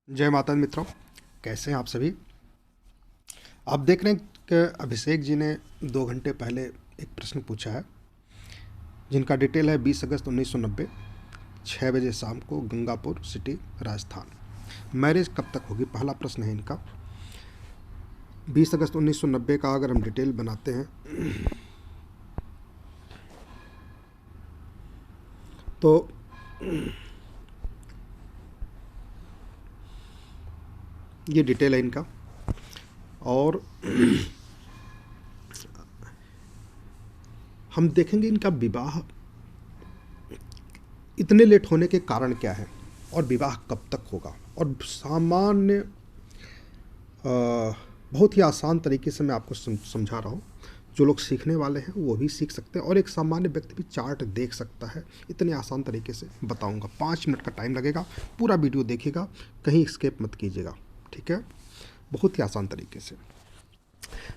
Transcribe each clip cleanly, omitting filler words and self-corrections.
जय माता दी मित्रों, कैसे हैं आप सभी। आप देख रहे हैं कि अभिषेक जी ने 2 घंटे पहले एक प्रश्न पूछा है जिनका डिटेल है 20 अगस्त 1990, 6 बजे शाम को गंगापुर सिटी राजस्थान। मैरिज कब तक होगी, पहला प्रश्न है इनका। 20 अगस्त 1990 का अगर हम डिटेल बनाते हैं तो ये डिटेल है इनका। और हम देखेंगे इनका विवाह इतने लेट होने के कारण क्या है और विवाह कब तक होगा। और सामान्य बहुत ही आसान तरीके से मैं आपको समझा रहा हूँ। जो लोग सीखने वाले हैं वो भी सीख सकते हैं और एक सामान्य व्यक्ति भी चार्ट देख सकता है। इतने आसान तरीके से बताऊंगा, 5 मिनट का टाइम लगेगा। पूरा वीडियो देखिएगा, कहीं स्किप मत कीजिएगा, ठीक है। बहुत ही आसान तरीके से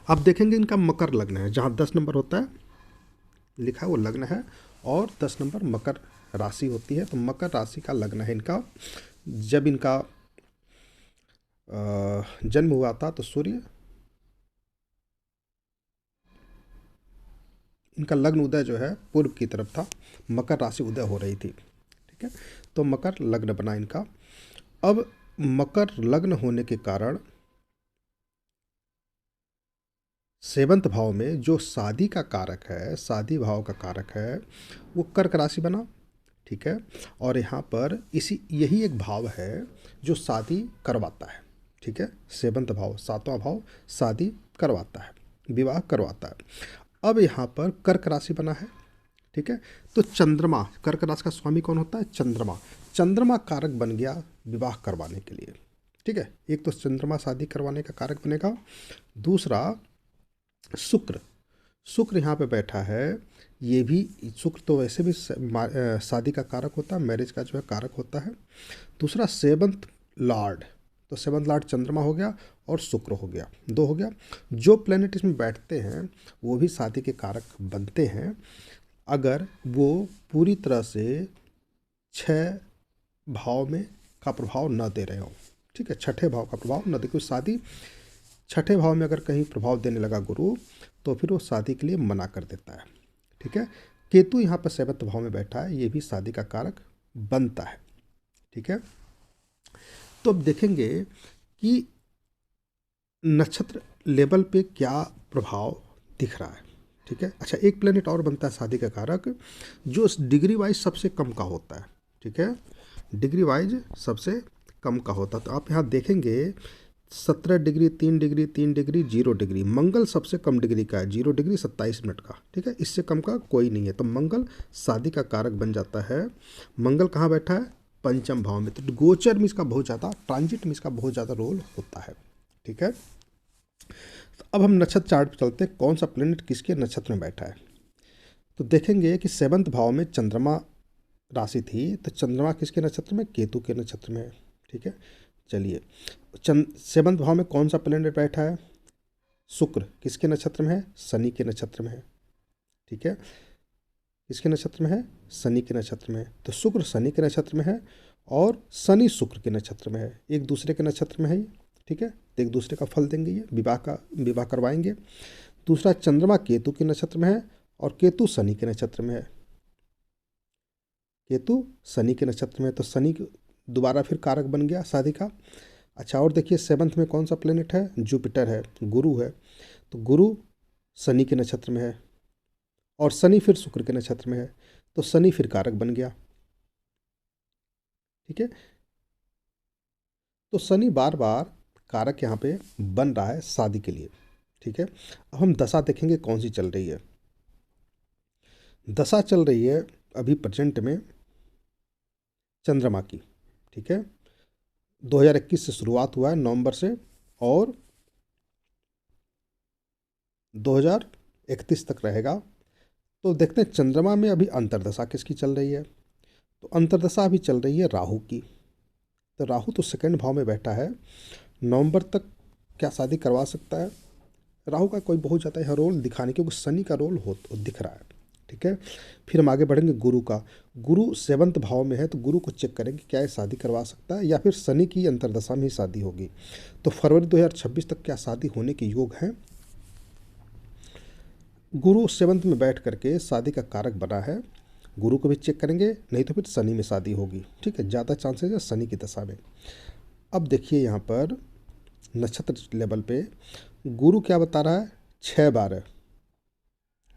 आप देखेंगे इनका मकर लग्न है, जहाँ 10 नंबर होता है लिखा है वो लग्न है, और 10 नंबर मकर राशि होती है। तो मकर राशि का लग्न है इनका। जब इनका जन्म हुआ था तो सूर्य, इनका लग्न उदय जो है पूर्व की तरफ था, मकर राशि उदय हो रही थी, ठीक है। तो मकर लग्न बना इनका। अब मकर लग्न होने के कारण 7वें भाव में जो शादी का कारक है, शादी भाव का कारक है, वो कर्क राशि बना, ठीक है। और यहाँ पर यही एक भाव है जो शादी करवाता है, ठीक है। 7वां भाव, 7वां भाव शादी करवाता है, विवाह करवाता है। अब यहाँ पर कर्क राशि बना है, ठीक है। तो चंद्रमा, कर्क राशि का स्वामी कौन होता है? चंद्रमा। चंद्रमा कारक बन गया विवाह करवाने के लिए, ठीक है। एक तो चंद्रमा शादी करवाने का कारक बनेगा, दूसरा शुक्र। शुक्र यहाँ पे बैठा है, ये भी शुक्र तो वैसे भी शादी का कारक होता है, मैरिज का जो है कारक होता है। दूसरा 7th लॉर्ड, तो 7th लॉर्ड चंद्रमा हो गया और शुक्र हो गया, 2 हो गया। जो प्लेनेट इसमें बैठते हैं वो भी शादी के कारक बनते हैं, अगर वो पूरी तरह से 6 भाव में का प्रभाव न दे रहे हो, ठीक है। 6ठे भाव का प्रभाव न दे, क्योंकि शादी 6ठे भाव में अगर कहीं प्रभाव देने लगा गुरु, तो फिर वो शादी के लिए मना कर देता है, ठीक है। केतु यहाँ पर 7वें भाव में बैठा है, ये भी शादी का कारक बनता है, ठीक है। तो अब देखेंगे कि नक्षत्र लेवल पे क्या प्रभाव दिख रहा है, ठीक है। अच्छा, एक प्लेनेट और बनता है शादी का कारक, जो डिग्री वाइज सबसे कम का होता है, ठीक है। डिग्री वाइज सबसे कम का होता है। तो आप यहाँ देखेंगे 17 डिग्री, 3 डिग्री, 3 डिग्री, 0 डिग्री। मंगल सबसे कम डिग्री का है, 0 डिग्री 27 मिनट का, ठीक है। इससे कम का कोई नहीं है। तो मंगल शादी का कारक बन जाता है। मंगल कहाँ बैठा है? 5वें भाव में। तो गोचर में इसका बहुत ज़्यादा, ट्रांजिट में इसका बहुत ज़्यादा रोल होता है, ठीक है। तो अब हम नक्षत्र चार्ट पर चलते हैं, कौन सा प्लेनेट किसके नक्षत्र में बैठा है। तो देखेंगे कि 7वें भाव में चंद्रमा राशि थी, तो चंद्रमा किसके नक्षत्र में? केतु के नक्षत्र में है, ठीक है। चलिए, 7वें भाव में कौन सा प्लेनेट बैठा है? शुक्र। किसके नक्षत्र में है? शनि के नक्षत्र में है, ठीक है। किसके नक्षत्र में है? शनि के नक्षत्र में है। तो शुक्र शनि के नक्षत्र में है और शनि शुक्र के नक्षत्र में है, एक दूसरे के नक्षत्र में है ये, ठीक है। तो एक दूसरे का फल देंगे, ये विवाह करवाएंगे। दूसरा, चंद्रमा केतु के नक्षत्र में है और केतु शनि के नक्षत्र में है, केतु शनि के नक्षत्र में है। तो शनि दोबारा फिर कारक बन गया शादी का। अच्छा, और देखिए 7वें में कौन सा प्लेनेट है? जुपिटर है, गुरु है। तो गुरु शनि के नक्षत्र में है और शनि फिर शुक्र के नक्षत्र में है, तो शनि फिर कारक बन गया, ठीक है। तो शनि बार बार कारक यहाँ पे बन रहा है शादी के लिए, ठीक है। अब हम दशा देखेंगे कौन सी चल रही है। दशा चल रही है अभी प्रेजेंट में चंद्रमा की, ठीक है। 2021 से शुरुआत हुआ है नवंबर से, और 2031 तक रहेगा। तो देखते हैं चंद्रमा में अभी अंतर्दशा किसकी चल रही है। तो अंतर्दशा अभी चल रही है राहु की। तो राहु तो 2nd भाव में बैठा है, नवंबर तक क्या शादी करवा सकता है। राहु का कोई बहुत ज़्यादा यह रोल दिखा नहीं, क्योंकि शनि का रोल दिख रहा है, ठीक है। फिर हम आगे बढ़ेंगे गुरु का। गुरु 7th भाव में है तो गुरु को चेक करेंगे क्या ये शादी करवा सकता है या फिर शनि की अंतर्दशा में ही शादी होगी। तो फरवरी 2026 तक क्या शादी होने के योग हैं। गुरु 7th में बैठ करके शादी का कारक बना है, गुरु को भी चेक करेंगे, नहीं तो फिर शनि में शादी होगी। ठीक है, ज़्यादा चांसेस है शनि की दशा में। अब देखिए यहाँ पर नक्षत्र लेवल पे गुरु क्या बता रहा है, 6-12।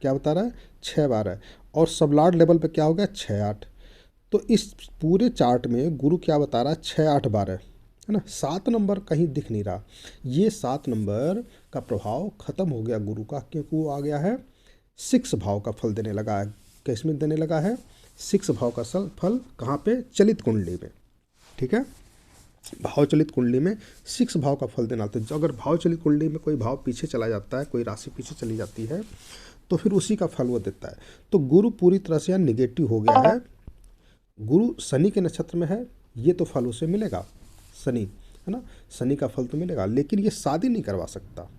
क्या बता रहा है, 6-12। और सबलाड लेवल पे क्या हो गया, 6-8। तो इस पूरे चार्ट में गुरु क्या बता रहा है, 6-8-12 है ना। 7 नंबर कहीं दिख नहीं रहा। ये 7 नंबर का प्रभाव खत्म हो गया गुरु का, क्योंकि वो आ गया है 6 भाव का फल देने लगा है। किसमें देने लगा है, 6 भाव का फल कहाँ पे, चलित कुंडली में। ठीक है, भाव चलित कुंडली में 6 भाव का फल देना। तो अगर भाव चलित कुंडली में कोई भाव पीछे चला जाता है, कोई राशि पीछे चली जाती है, तो फिर उसी का फल वो देता है। तो गुरु पूरी तरह से निगेटिव हो गया है। गुरु शनि के नक्षत्र में है, ये तो फल उसे मिलेगा, शनि है ना, शनि का फल तो मिलेगा, लेकिन ये शादी नहीं करवा सकता।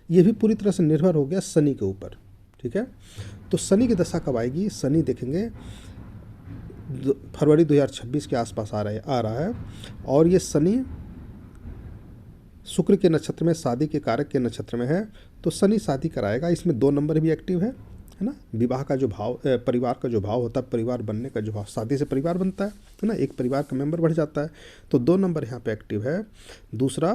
ये भी पूरी तरह से निर्भर हो गया शनि के ऊपर। ठीक है, तो शनि की दशा कब आएगी, शनि देखेंगे फरवरी 2026 के आसपास आ रहा है। और ये शनि शुक्र के नक्षत्र में, शादी के कारक के नक्षत्र में है, तो शनि शादी कराएगा। इसमें 2 नंबर भी एक्टिव है ना। विवाह का जो भाव, परिवार का जो भाव होता है, परिवार बनने का जो भाव, शादी से परिवार बनता है ना, एक परिवार का मेंबर बढ़ जाता है। तो 2 नंबर यहाँ पे एक्टिव है। दूसरा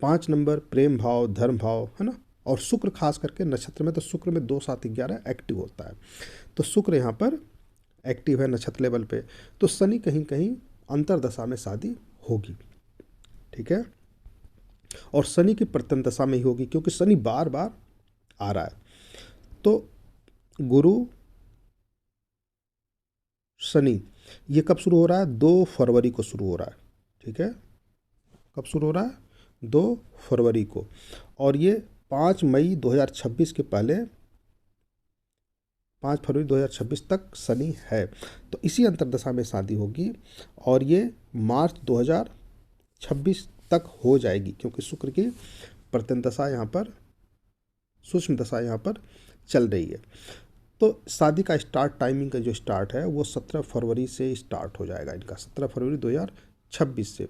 5 नंबर प्रेम भाव, धर्म भाव है ना। और शुक्र खास करके नक्षत्र में, तो शुक्र में 2, 7, 11 एक्टिव होता है। तो शुक्र यहाँ पर एक्टिव है नक्षत्र लेवल पे। तो शनि कहीं कहीं अंतरदशा में शादी होगी। ठीक है, और शनि की प्रत्यंत दशा में ही होगी, क्योंकि शनि बार बार आ रहा है। तो गुरु शनि ये कब शुरू हो रहा है, 2 फरवरी को शुरू हो रहा है। ठीक है, कब शुरू हो रहा है, 2 फरवरी को। और ये 5 मई 2026 के पहले, 5 फरवरी 2026 तक शनि है। तो इसी अंतरदशा में शादी होगी और ये मार्च 2026 तक हो जाएगी, क्योंकि शुक्र की प्रत्यंत दशा यहाँ पर, सूक्ष्म दशा यहाँ पर चल रही है। तो शादी का स्टार्ट, टाइमिंग का जो स्टार्ट है वो 17 फरवरी से स्टार्ट हो जाएगा इनका, 17 फरवरी 2026 से।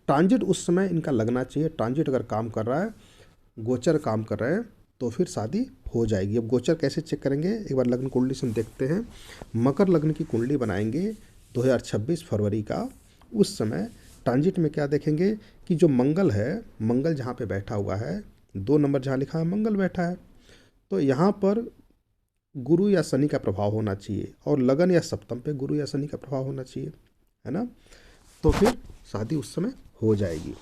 ट्रांजिट उस समय इनका लगना चाहिए। ट्रांजिट अगर काम कर रहा है, गोचर काम कर रहे हैं, तो फिर शादी हो जाएगी। अब गोचर कैसे चेक करेंगे, एक बार लग्न कुंडली से हम देखते हैं। मकर लग्न की कुंडली बनाएंगे 2026 फरवरी का। उस समय ट्रांजिट में क्या देखेंगे कि जो मंगल है, मंगल जहाँ पे बैठा हुआ है, 2 नंबर जहाँ लिखा है मंगल बैठा है, तो यहाँ पर गुरु या शनि का प्रभाव होना चाहिए, और लगन या सप्तम पे गुरु या शनि का प्रभाव होना चाहिए, है ना। तो फिर शादी उस समय हो जाएगी।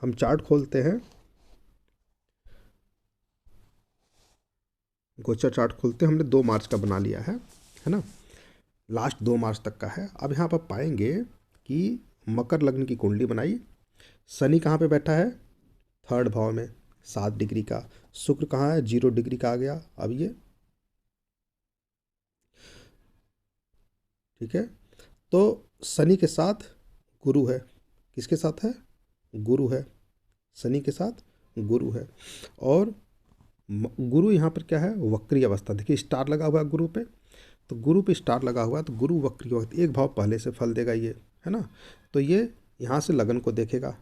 हम चार्ट खोलते हैं, गोचर चार्ट खोलते हैं। हमने 2 मार्च का बना लिया है ना, लास्ट 2 मार्च तक का है। अब यहाँ पर पाएंगे कि मकर लग्न की कुंडली बनाई, शनि कहाँ पे बैठा है, 3rd भाव में 7 डिग्री का। शुक्र कहाँ है, 0 डिग्री का आ गया। अब ये ठीक है, तो शनि के साथ गुरु है, किसके साथ है, गुरु है, शनि के साथ गुरु है। और गुरु यहाँ पर क्या है, वक्री अवस्था। देखिए स्टार लगा हुआ है गुरु पे, तो गुरु पे स्टार लगा हुआ है, तो गुरु वक्री अवस्था, एक भाव पहले से फल देगा ये, है ना। तो ये यहाँ से लगन को देखेगा,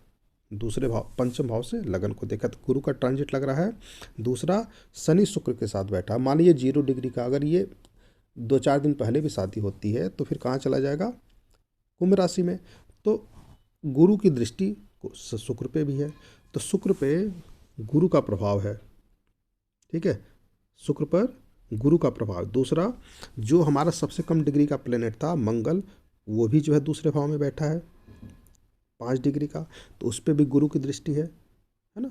दूसरे भाव, पंचम भाव से लगन को देखा, तो गुरु का ट्रांजिट लग रहा है। दूसरा शनि शुक्र के साथ बैठा, मान लीजिए 0 डिग्री का, अगर ये 2-4 दिन पहले भी शादी होती है तो फिर कहाँ चला जाएगा, कुंभ राशि में। तो गुरु की दृष्टि शुक्र पे भी है, तो शुक्र पे गुरु का प्रभाव है। ठीक है, शुक्र पर गुरु का प्रभाव। दूसरा जो हमारा सबसे कम डिग्री का प्लेनेट था मंगल, वो भी जो है दूसरे भाव में बैठा है 5 डिग्री का, तो उस पर भी गुरु की दृष्टि है ना।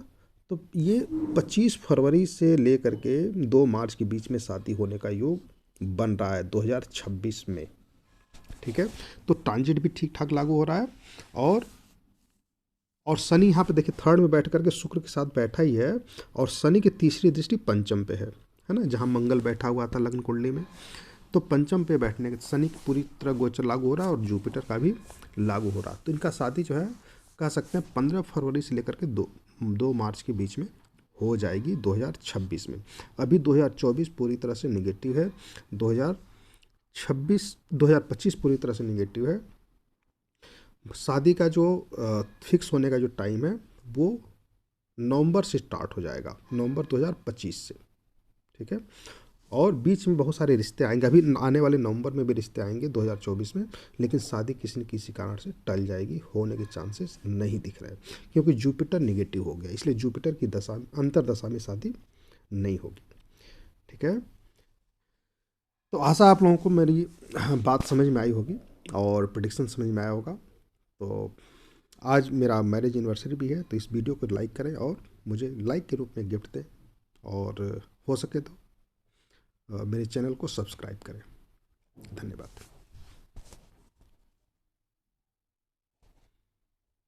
तो ये 25 फरवरी से लेकर के 2 मार्च के बीच में शादी होने का योग बन रहा है 2026 में। ठीक है, तो ट्रांजिट भी ठीक ठाक लागू हो रहा है। और शनि यहाँ पे देखिए 3rd में बैठ करके शुक्र के साथ बैठा ही है, और शनि की तीसरी दृष्टि पंचम पे है ना, जहाँ मंगल बैठा हुआ था लग्न कुंडली में। तो पंचम पे बैठने के शनि की पूरी तरह गोचर लागू हो रहा है, और जुपिटर का भी लागू हो रहा है। तो इनका शादी जो है कह सकते हैं 15 फरवरी से लेकर के 2 मार्च के बीच में हो जाएगी 2026 में। अभी 2024 पूरी तरह से निगेटिव है, 2025 पूरी तरह से निगेटिव है। शादी का जो फिक्स होने का जो टाइम है वो नवंबर से स्टार्ट हो जाएगा, नवंबर 2025 से, ठीक है। और बीच में बहुत सारे रिश्ते आएंगे, अभी आने वाले नवंबर में भी रिश्ते आएंगे 2024 में, लेकिन शादी किसी न किसी कारण से टल जाएगी, होने के चांसेस नहीं दिख रहे, क्योंकि जुपिटर निगेटिव हो गया, इसलिए जुपिटर की दशा अंतरदशा में शादी नहीं होगी, ठीक है। तो आशा आप लोगों को मेरी बात समझ में आई होगी और प्रेडिक्शन समझ में आया होगा। तो आज मेरा मैरिज एनिवर्सरी भी है, तो इस वीडियो को लाइक करें और मुझे लाइक के रूप में गिफ्ट दें, और हो सके तो मेरे चैनल को सब्सक्राइब करें। धन्यवाद।